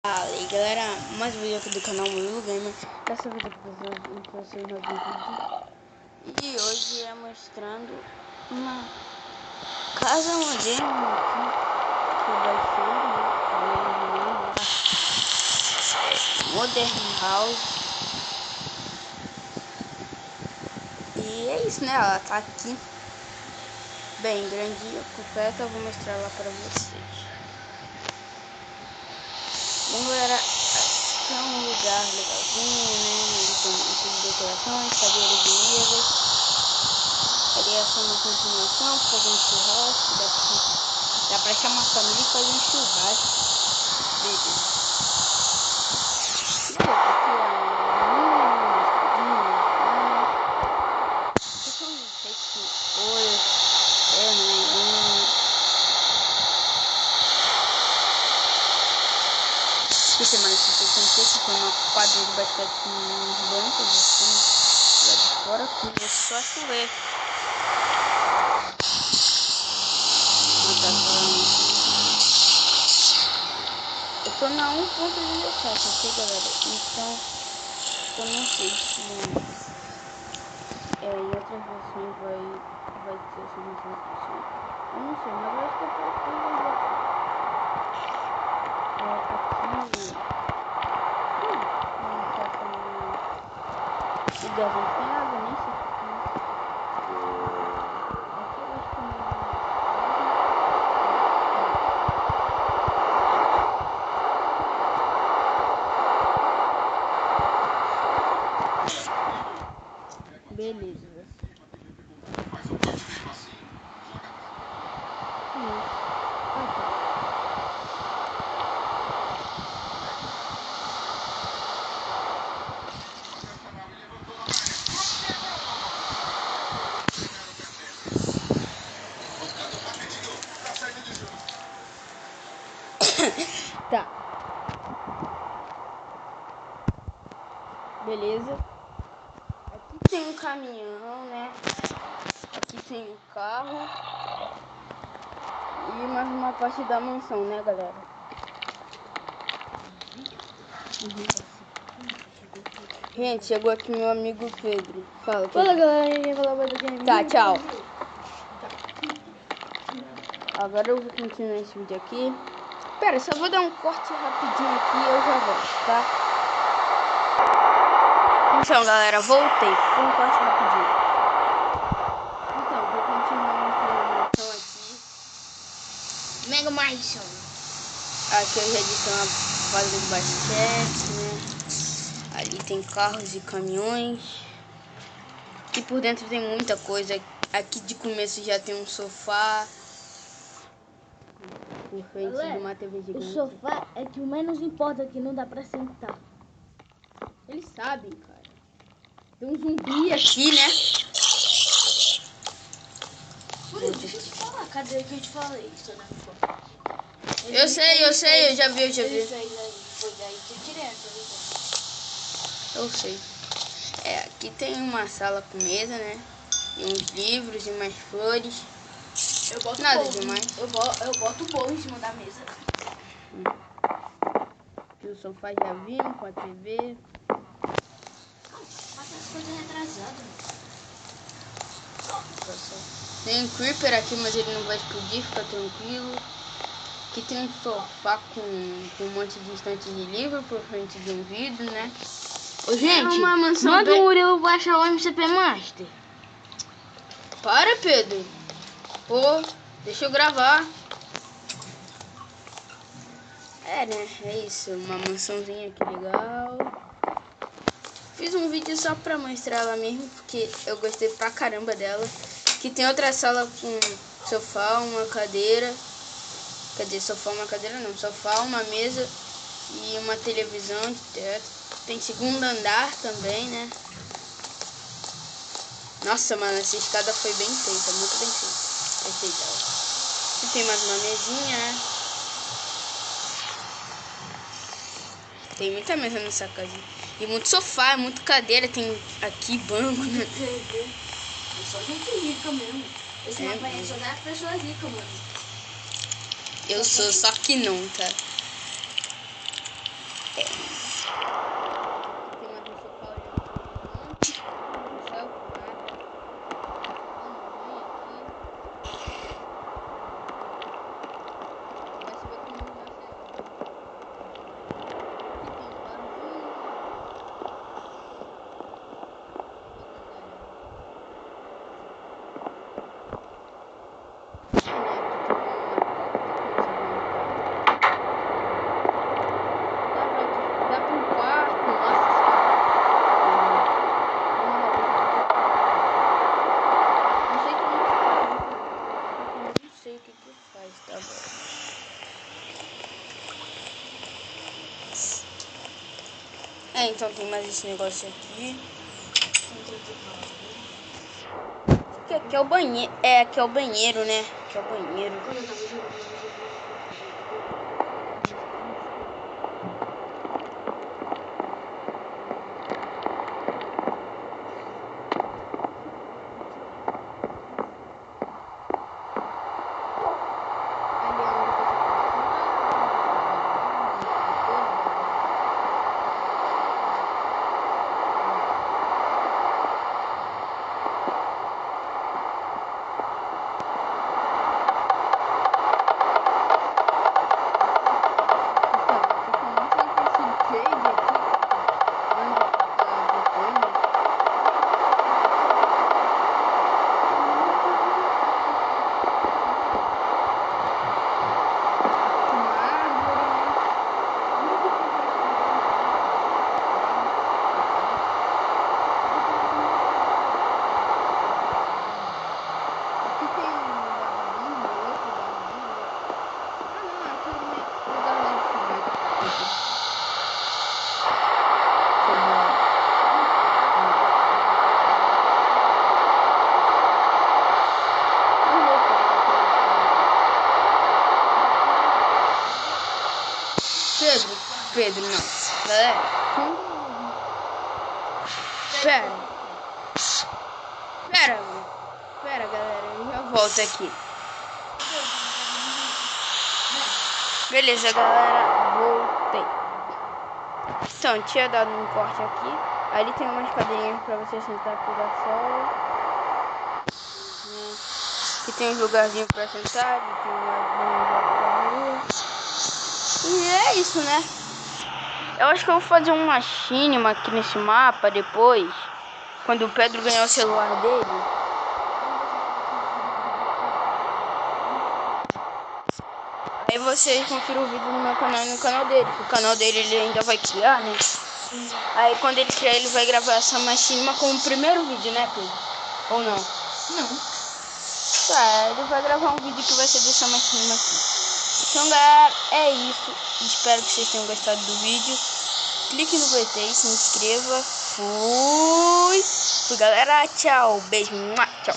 Fala aí galera, mais um vídeo aqui do canal Murilo Gamer. Dessa vez aqui pra vocês no vídeo. E hoje é mostrando uma casa moderna aqui que eu baixei, né? Modern House. E é isso, né? Ela tá aqui bem grandinha, completa. Eu vou mostrar ela pra vocês. Bom galera, aqui é um lugar legalzinho, né? Ele tem muitas decorações, cadeiras de mesa. Ali é só uma continuação, fazer um churrasco. Dá pra chamar a família e fazer um churrasco. Beleza. Aqui é uma escadinha. Aqui são feitos com folhas, Aqui tem mais que tem uma quadra de basquete com uns bancos assim, lá de fora, com só chover. Eu tô na 1.17, ok galera? Então, eu não sei se em outras versões vai ter essa versão. Eu não sei, mas eu acho que eu posso ver. O gás não tem água, nem sei o que é. Aqui eu acho que não. Beleza. Tá. Beleza. Aqui tem um caminhão, né? Aqui tem um carro. E mais uma parte da mansão, né, galera? Gente, chegou aqui meu amigo Pedro. Fala, Pedro. Fala galera, fala do game. Tá, tchau. Agora eu vou continuar esse vídeo aqui. Pera, só vou dar um corte rapidinho aqui e eu já volto, tá? Então, galera, voltei. Foi um corte rapidinho. Então, vou continuar mostrando a mansão aqui. Mega Mansion. Aqui eu já disse uma quadra de basquete, né? Ali tem carros e caminhões. Aqui por dentro tem muita coisa. Aqui de começo já tem um sofá. Por frente de uma TV gigante. O sofá é que o menos importa, que não dá pra sentar. Eles sabem, cara. Tem um zumbi aqui, né? Deixa eu te falar, cadê que eu te falei? Eu sei, eu já vi. Ele fez aí, foi daí que eu tirei essa lição. Eu sei. Aqui tem uma sala com mesa, né? E uns livros e mais flores. Eu boto Nada bolo, demais. Eu boto o bolo em cima da mesa. Aqui o sofá já vimos com a TV. Mas as coisas retrasadas. Tem um creeper aqui, mas ele não vai explodir, fica tranquilo. Aqui tem um sofá com um monte de estantes de livro por frente de um vidro, né? Ô, gente, uma mansão manda bem... o Murilo baixar o MCP Master. Para, Pedro. Pô, deixa eu gravar. Né? É isso, uma mansãozinha aqui legal. Fiz um vídeo só pra mostrar ela mesmo, porque eu gostei pra caramba dela. Aqui tem outra sala com sofá, uma cadeira. Cadê sofá, uma cadeira não, sofá, uma mesa e uma televisão de teto. Tem segundo andar também, né? Nossa, mano, essa escada foi bem feita, muito bem feita. Gostei dela. Aqui tem mais uma mesinha, né? Tem muita mesa nessa casa. E muito sofá, muito cadeira, tem aqui banco, né? É só gente rica mesmo. Esse mapa aí é só das pessoas ricas, mano. Eu sou, só que não, tá? Tem mais um sofá olhando pro horizonte. O céu, nada. Vem aqui. Vai se ver como vai ser. Aqui tem um barzinho. Dá pra um quarto, nossa senhora. Não sei o que faz, tá bom. Então tem mais esse negócio aqui. Aqui é o banheiro. Aqui é o banheiro, né? Aqui é o banheiro. Pedro, não. Galera, Pera, galera, eu já volto aqui. Beleza, galera, voltei. Então, tinha dado um corte aqui. Ali tem umas cadeirinhas pra você sentar aqui da sol. Aqui tem um lugarzinho pra sentar. Aqui tem um ladinho pra rua. E é isso, né? Eu acho que eu vou fazer uma mínima aqui nesse mapa depois, quando o Pedro ganhar o celular dele. Aí vocês confiram o vídeo no meu canal e no canal dele. O canal dele ele ainda vai criar, né? Aí quando ele criar, ele vai gravar essa mínima como o primeiro vídeo, né, Pedro? Ou não? Não. Tá, ele vai gravar um vídeo que vai ser dessa mínima aqui. Então, galera, é isso. Espero que vocês tenham gostado do vídeo. Clique no gostei, se inscreva. Fui, galera. Tchau. Beijo. Tchau.